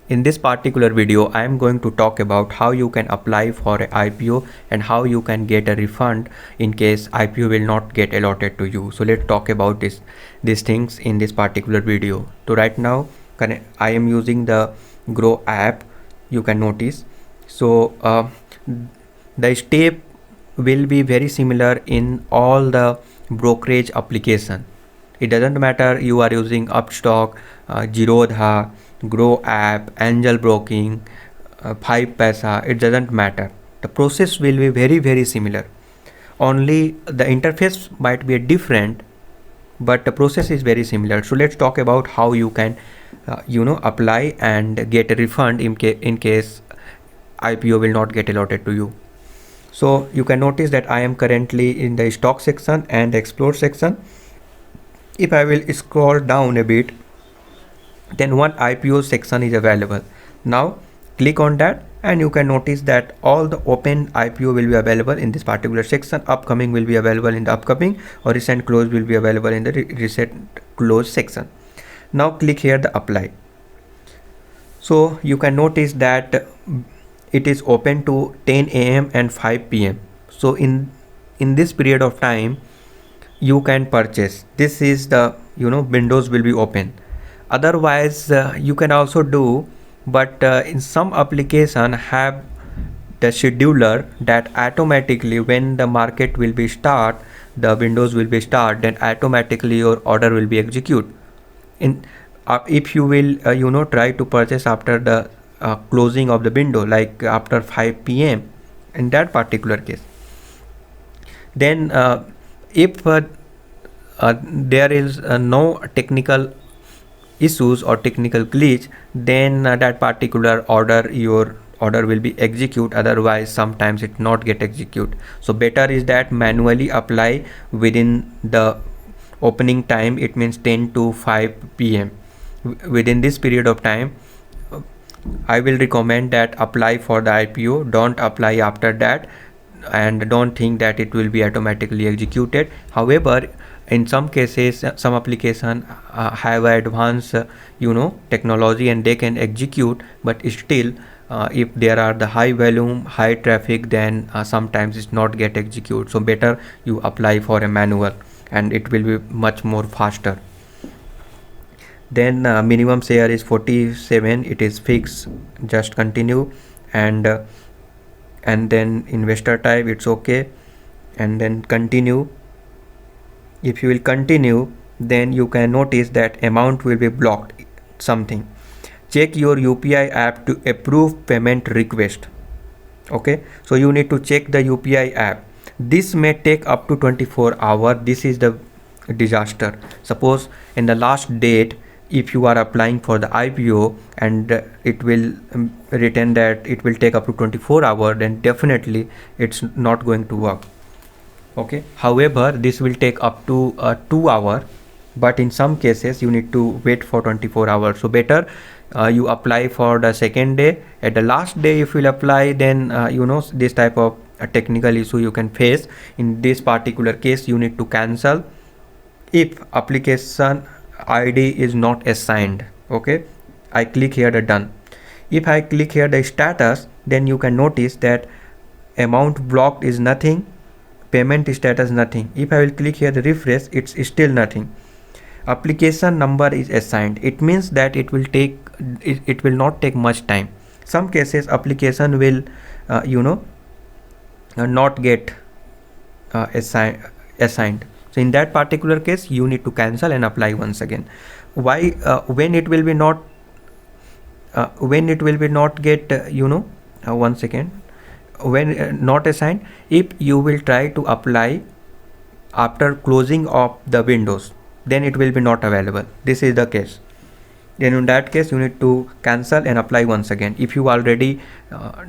In this particular video, I am going to talk about how you can apply for an IPO and how you can get a refund in case IPO will not get allotted to you. So let's talk about these things in this particular video. So right now, I am using the Grow app. You can notice. So the step will be very similar in all the brokerage application. It doesn't matter you are using Upstock, Zerodha, Grow app, Angel Broking, 5paisa, it doesn't matter. The process will be very similar. Only the interface might be different, but the process is very similar. So let's talk about how you can apply and get a refund in case IPO will not get allotted to you. So you can notice that I am currently in the stock section and explore section. If I will scroll down a bit, then one IPO section is available. Now click on that and you can notice that all the open IPO will be available in this particular section. Upcoming will be available in the upcoming, or recent close will be available in the recent close section. Now click here the apply. So you can notice that it is open to 10 a.m. and 5 p.m. So in this period of time you can purchase. This is the windows will be open. Otherwise you can also do, but in some application have the scheduler that automatically when the market will be start, the windows will be start, then automatically your order will be execute. In if you will try to purchase after the closing of the window, like after 5 p.m. in that particular case, then if there is no technical issues or technical glitch, then that particular order, your order will be execute. Otherwise sometimes it not get execute. So better is that manually apply within the opening time. It means 10 to 5 p.m. Within this period of time I will recommend that apply for the IPO. Don't apply after that, and don't think that it will be automatically executed. However, in some cases some application have advanced technology and they can execute, but still if there are the high volume, high traffic, then sometimes it's not get execute. So better you apply for a manual and it will be much more faster. Then minimum share is 47, it is fixed. Just continue, and then investor type, it's okay, and then continue. If you will continue, then you can notice that amount will be blocked something. Check your UPI app to approve payment request. Okay, so you need to check the UPI app. This may take up to 24 hours. This is the disaster. Suppose in the last date, if you are applying for the IPO and it will written that it will take up to 24 hours, then definitely it's not going to work. Okay, however, this will take up to 2 hours, but in some cases you need to wait for 24 hours. So better you apply for the second day. At the last day if you will apply, then this type of technical issue you can face. In this particular case you need to cancel if application ID is not assigned. Okay, I click here the done. If I click here the status, then you can notice that amount blocked is nothing, payment status nothing. If I will click here the refresh, it's still nothing. Application number is assigned. It means that it will not take much time. Some cases application will not get assigned. So in that particular case you need to cancel and apply once again. Why when it will be not get one second, when not assigned, if you will try to apply after closing of the windows, then it will be not available. This is the case. Then in that case you need to cancel and apply once again if you already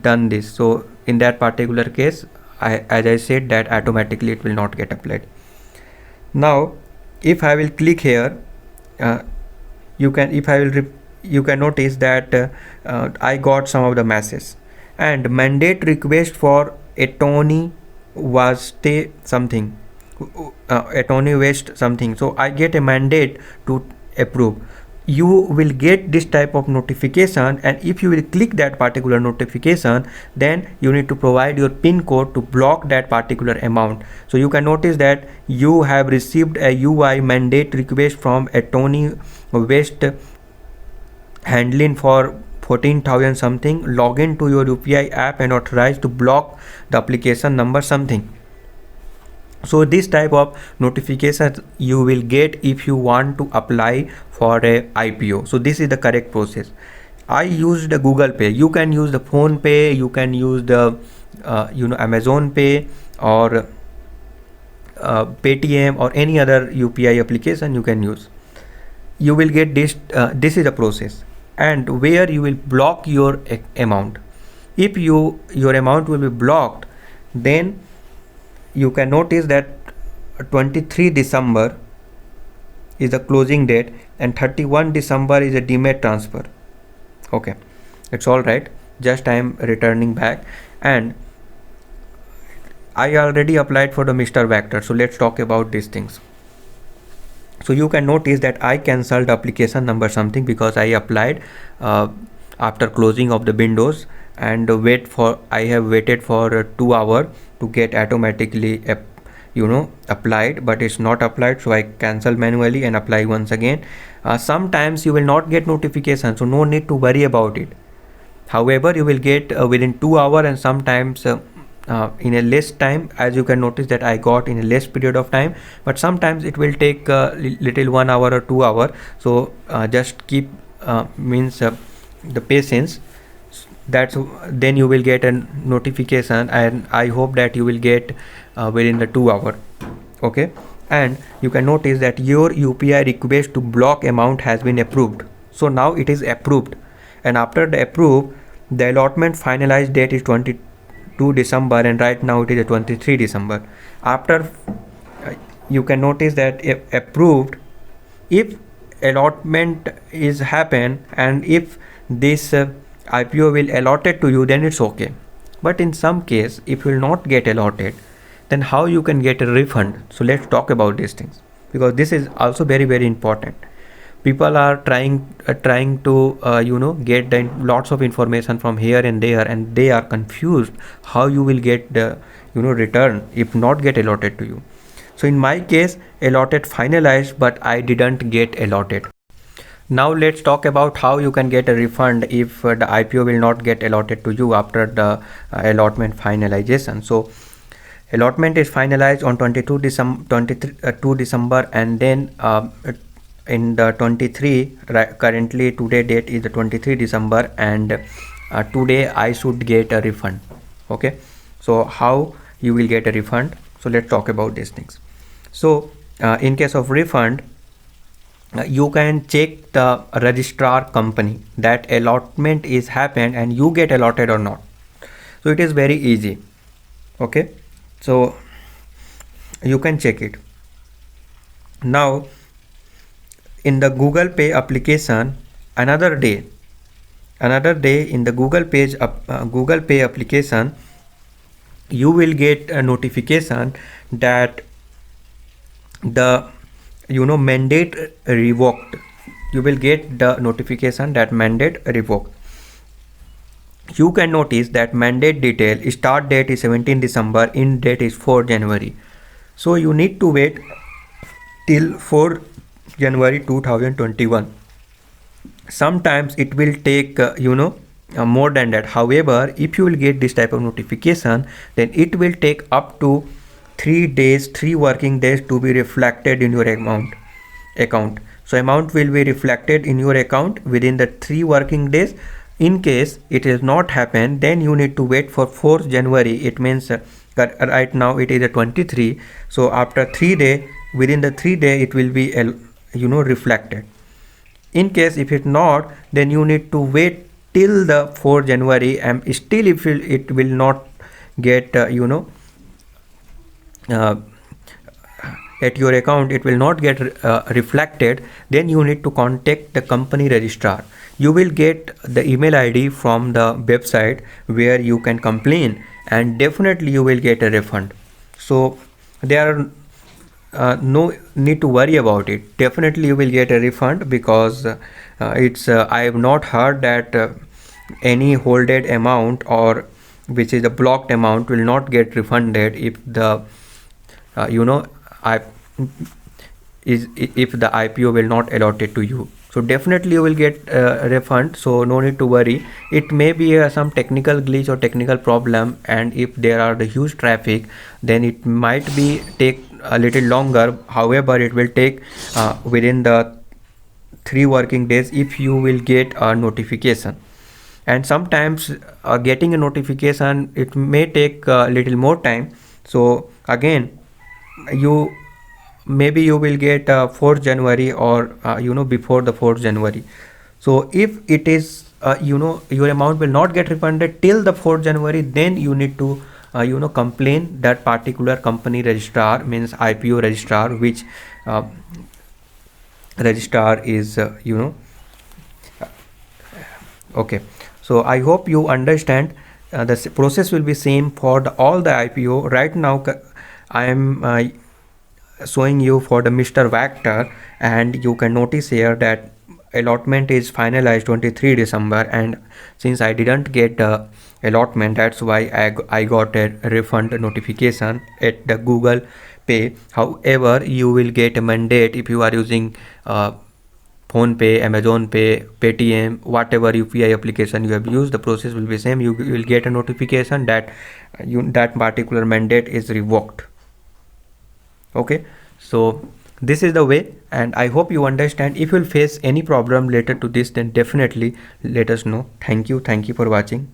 done this. So in that particular case, as I said, that automatically it will not get applied. Now if I will click here, you can notice that I got some of the messages, and mandate request for attorney was attorney waste something. So I get a mandate to approve. you will get this type of notification, and if you will click that particular notification, then you need to provide your pin code to block that particular amount. So you can notice that you have received a UI mandate request from a Tony West handling for 14,000 something. Log in to your UPI app and authorize to block the application number something. So this type of notifications you will get if you want to apply for a IPO. So this is the correct process. I used the Google Pay. You can use the Phone Pay, you can use the Amazon Pay or Paytm or any other UPI application you can use. You will get this. This is the process, and where you will block your amount. If your amount will be blocked, then you can notice that 23 December is the closing date and 31 December is a demat transfer. Okay, it's all right. Just I am returning back, and I already applied for the Mr. Vector. So let's talk about these things. So you can notice that I cancelled application number something because I applied after closing of the windows, and I have waited for 2 hours to get automatically applied, but it's not applied, so I cancel manually and apply once again. Sometimes you will not get notification, so no need to worry about it. However, you will get within 2 hours, and sometimes in a less time, as you can notice that I got in a less period of time, but sometimes it will take little 1 hour or 2 hours. So just keep the patience. Then you will get a notification, and I hope that you will get within the 2 hours. Okay, and you can notice that your UPI request to block amount has been approved. So now it is approved, and after the approve, the allotment finalized date is 22 December, and right now it is 23 December. After you can notice that if approved, if allotment is happen, and if this IPO will allotted to you, then it's okay. But in some case, if you will not get allotted, then how you can get a refund? So let's talk about these things, because this is also very, very important. People are trying to get lots of information from here and there, and they are confused how you will get the return if not get allotted to you. So in my case, allotted finalized, but I didn't get allotted. Now let's talk about how you can get a refund if the IPO will not get allotted to you after the allotment finalization. So allotment is finalized on 22 December, and then in the 23, currently today date is the 23 December, and today I should get a refund. Okay, so how you will get a refund? So let's talk about these things. So in case of refund, you can check the registrar company that allotment is happened and you get allotted or not. So it is very easy. Okay, so you can check it. Now in the Google Pay application, another day in the Google Pay application, you will get a notification that the mandate revoked. You will get the notification that mandate revoked. You can notice that mandate detail start date is 17 December, end date is 4 January. So you need to wait till 4 January 2021. Sometimes it will take more than that. However, if you will get this type of notification, then it will take up to 3 working days to be reflected in your account. So amount will be reflected in your account within the 3 working days. In case it has not happened, then you need to wait for 4th January. It means right now it is a 23. So after 3 days, within the 3 days it will be reflected. In case if it not, then you need to wait till the 4th January, and still if it will not get at your account, it will not get reflected, then you need to contact the company registrar. You will get the email ID from the website where you can complain, and definitely you will get a refund. So there are no need to worry about it. Definitely you will get a refund, because I have not heard that any holded amount, or which is a blocked amount, will not get refunded if the I if the IPO will not allot it to you. So definitely you will get a refund, so no need to worry. It may be some technical glitch or technical problem, and if there are the huge traffic, then it might be take a little longer. However, it will take within the 3 working days if you will get a notification. And sometimes getting a notification, it may take a little more time. So again, you maybe you will get 4th January, or before the 4th January. So if it is your amount will not get refunded till the 4th January, then you need to complain that particular company registrar, means IPO registrar, which registrar is okay. So I hope you understand. The process will be same for all the IPO. Right now I am showing you for the Mr. Vector, and you can notice here that allotment is finalized 23 December, and since I didn't get the allotment, that's why I got a refund notification at the Google Pay. However, you will get a mandate if you are using PhonePe, Amazon Pay, Paytm, whatever UPI application you have used. The process will be same. You will get a notification that that particular mandate is revoked. Okay, so this is the way, and I hope you understand. If you will face any problem related to this, then definitely let us know. Thank you for watching.